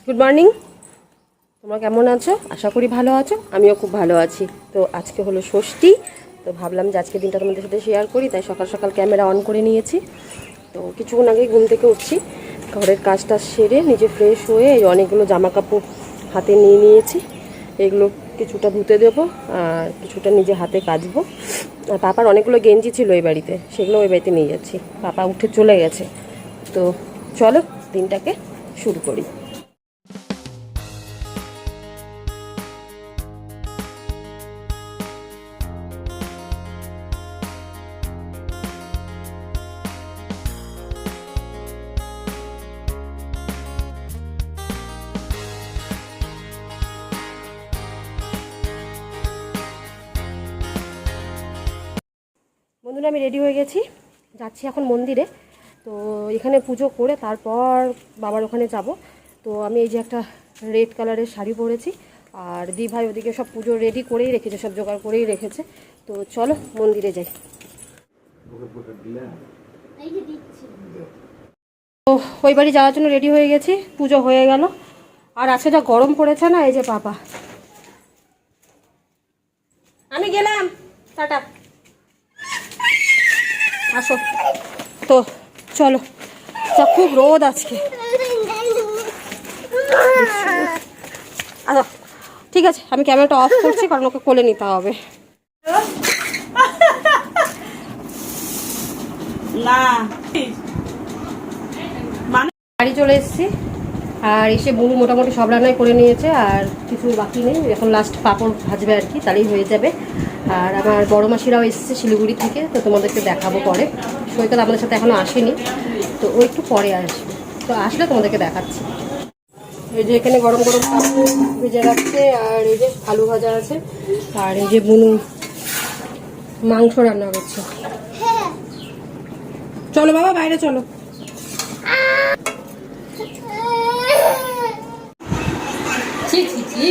Good morning. তোমরা কেমন আছো? আশা করি ভালো আছো। আমিও খুব ভালো আছি। তো আজকে হলো ষষ্ঠী, তো ভাবলাম যে আজকের দিনটা তোমাদের সাথে শেয়ার করি, তাই সকাল সকাল ক্যামেরা অন করে নিয়েছি। তো কিছুক্ষণ আগে ঘুম থেকে উঠছি, ঘরের কাজটা সেরে নিজে ফ্রেশ হয়ে এই অনেকগুলো জামা কাপড় হাতে নিয়ে নিয়েছি। এগুলো কিছুটা ধুতে দেবো আর কিছুটা নিজে হাতে কাচবো। আর পাপার অনেকগুলো গেঞ্জি ছিল এই বাড়িতে, সেগুলো ওই বাড়িতে নিয়ে যাচ্ছি। পাপা উঠে চলে গেছে। তো চলো দিনটাকে শুরু করি। বন্ধুরা, আমি রেডি হয়ে গেছি, যাচ্ছি এখন মন্দিরে। তো এখানে পুজো করে তারপর বাবার ওখানে যাব। তো আমি এই যে একটা রেড কালারের শাড়ি পরেছি, আর দি ভাই ওদিকে সব পুজো রেডি করেই রেখেছে, সব জোগাড় করেই রেখেছে। তো চলো মন্দিরে যাই। তো ওই বাড়ি যাওয়ার জন্য রেডি হয়ে গেছি, পুজো হয়ে গেল। আর আজকে যা গরম পড়েছে না, এই যে পাপা, আমি গেলাম, টাটা, আসো। তো চলো, যা খুব রোদ আজকে। আচ্ছা ঠিক আছে, আমি ক্যামেরাটা অফ করছি কারণ ওকে কোলে নিতে হবে। বাড়ি চলে এসেছি, আর এসে বুনু মোটামুটি সব রান্নাই করে নিয়েছে, আর কিছু বাকি নেই। এখন লাস্ট পাঁপড় ভাজবে আর কি, তাহলেই হয়ে যাবে। আর আমার বড় মাসিরাও এসেছে শিলিগুড়ি থেকে, তো তোমাদেরকে দেখাবো পরে। সৈকত আমাদের সাথে এখনও আসেনি, তো ও একটু পরে আসবে। তো আসলে তোমাদেরকে দেখাচ্ছি। এই যে এখানে গরম গরম পাঁপড় ভেজে রাখছে, আর এই যে আলু ভাজা আছে, আর এই যে বুনু মাংস রান্না করছে। চলো বাবা, বাইরে চলো। ছি ছি ছি,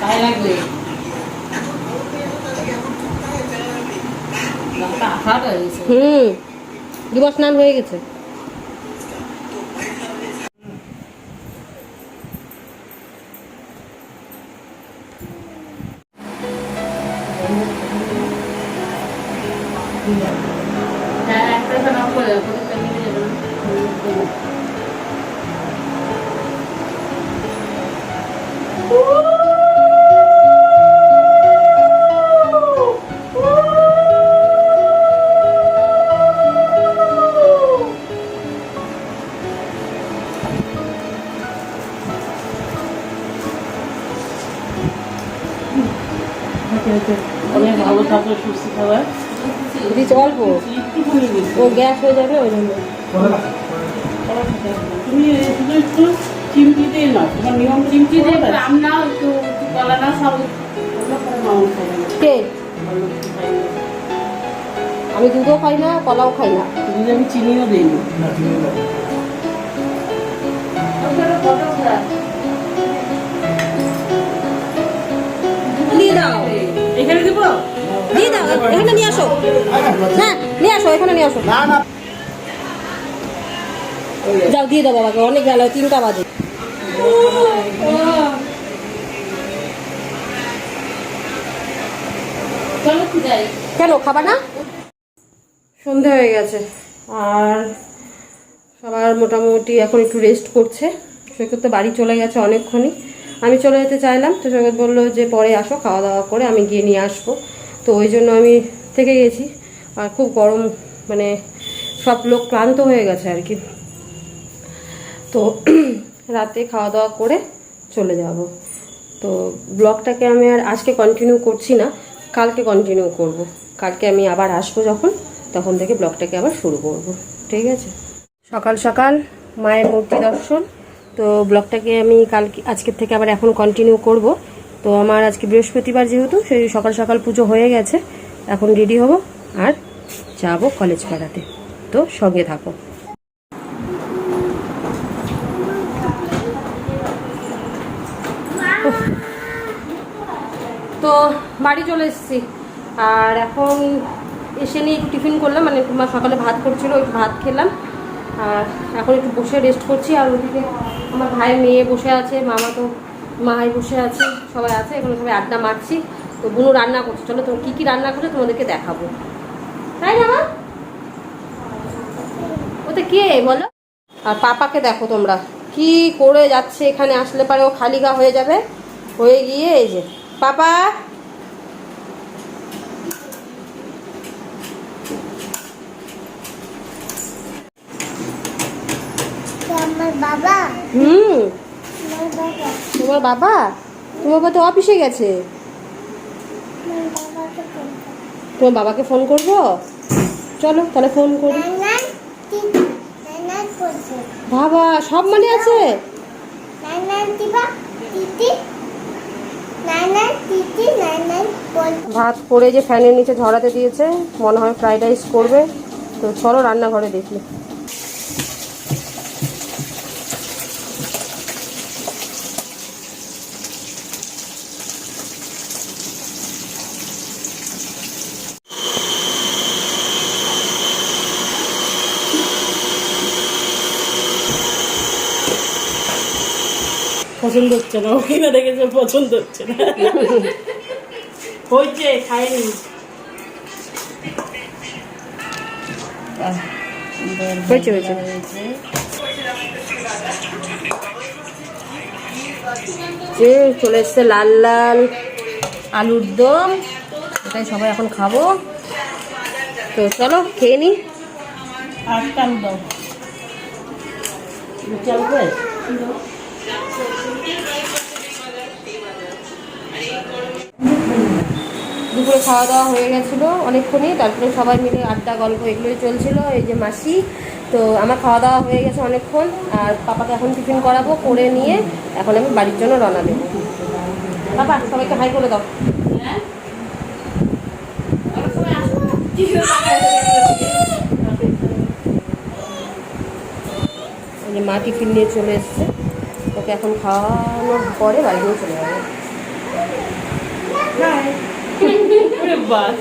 গায়ে লাগবে। দুবার স্নান হয়ে গেছে। অনেক ভালো থাকো, সুস্থ খাবার দিচ্ছি অল্প, ও গ্যাস হয়ে যাবে ওই জন্য। তুমি শুধু একটু চিমটি দিয়ে নাও, তোমার নিয়ম চিমটি দিয়ে আম নাও, একটু কলা নাও, সব আমি দুধও খাই না, কলাও খাই না, দুধে আমি চিনিও দিইনি। দিয়ে দাও, এখানে দেবো, দিয়ে দাও, এখানে নিয়ে আসো। হ্যাঁ নিয়ে আসো, এখানে নিয়ে আসো। যাও দিয়ে দাও বাবাকে, অনেক গেল, 3টা বাজে। কেন খাবা না? সন্ধে হয়ে গেছে, আর সবার মোটামুটি এখন একটু রেস্ট করছে। সৈকত তো বাড়ি চলে গেছে অনেকক্ষণই। আমি চলে যেতে চাইলাম, তো সৈকত বললো যে পরে আসো, খাওয়া দাওয়া করে আমি গিয়ে নিয়ে আসবো। তো ওই জন্য আমি থেকে গেছি। আর খুব গরম, মানে সব লোক ক্লান্ত হয়ে গেছে আর কি। তো রাতে খাওয়া দাওয়া করে চলে যাব। তো ব্লগটাকে আমি আর আজকে কন্টিনিউ করছি না, কালকে কন্টিনিউ করব। কালকে আমি আবার আসবো যখন, তখন থেকে ব্লগটাকে আবার শুরু করব। ঠিক আছে? সকাল সকাল মায়ের মূর্তি দর্শন। তো ব্লগটাকে আমি কালকে আজকের থেকে আবার এখন কন্টিনিউ করব। তো আমার আজকে বৃহস্পতিবার, যেহেতু সেই সকাল সকাল পুজো হয়ে গেছে, এখন রেডি হব আর যাব কলেজ পাড়াতে। তো সঙ্গে থাকো। তো বাড়ি চলে এসেছি, আর এখন এসে নিয়ে একটু টিফিন করলাম, মানে মা সকালে ভাত করছিল, একটু ভাত খেলাম। আর এখন একটু বসে রেস্ট করছি। আর ওদিকে আমার ভাইয়ের মেয়ে বসে আছে, মামা তো মাই বসে আছে, সবাই আছে, এখানে সবাই আড্ডা মারছি। তো বুনু রান্না করছে, চলো তো কী কী রান্না করছে তোমাদেরকে দেখাবো, তাই না মা? ওতে কে বলো? আর পাপাকে দেখো তোমরা কি করে যাচ্ছে, এখানে আসলে পারে ও খালি গা হয়ে যাবে, হয়ে গিয়ে এই যে পাপা আমার বাবা তোমার বাবা, তোমার বাবা তো অফিসে গেছে, তোমার বাবাকে ফোন করবো, চলো তাহলে ফোন করি। বাবা সব মনে আছে? ভাত করে যে ফ্যানের নিচে ঝরাতে দিয়েছে, মনে হয় ফ্রাইড রাইস করবে। তো চলো রান্নাঘরে দেখি। পছন্দ হচ্ছে না, ওকে না দেখেছে পছন্দ হচ্ছে না। হয়েছে খায়নি। হয়েছে হয়েছে। চলে এসছে লাল লাল আলুর দম, এটাই সবাই এখন খাবো। তো চলো খেয়ে নি। আর চাল দাও, চাল করে দুপুরে খাওয়া দাওয়া হয়ে গেছিলো অনেকক্ষণই, তারপরে সবাই মিলে আড্ডা গল্প এগুলোই চলছিল। এই যে মাসি, তো আমার খাওয়া দাওয়া হয়ে গেছে অনেকক্ষণ। আর পাপাকে এখন টিফিন করাবো, করে নিয়ে এখন আমি বাড়ির জন্য রওনা দেবো। বাবা সবাইকে হাই করে দাও। এই যে মা টিফিন নিয়ে চলে এসছে, ওকে এখন খাওয়ানোর পরে বাড়ি নিয়ে চলে যাবে। বাস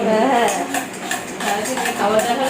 হ্যাঁ খাওয়া দেখা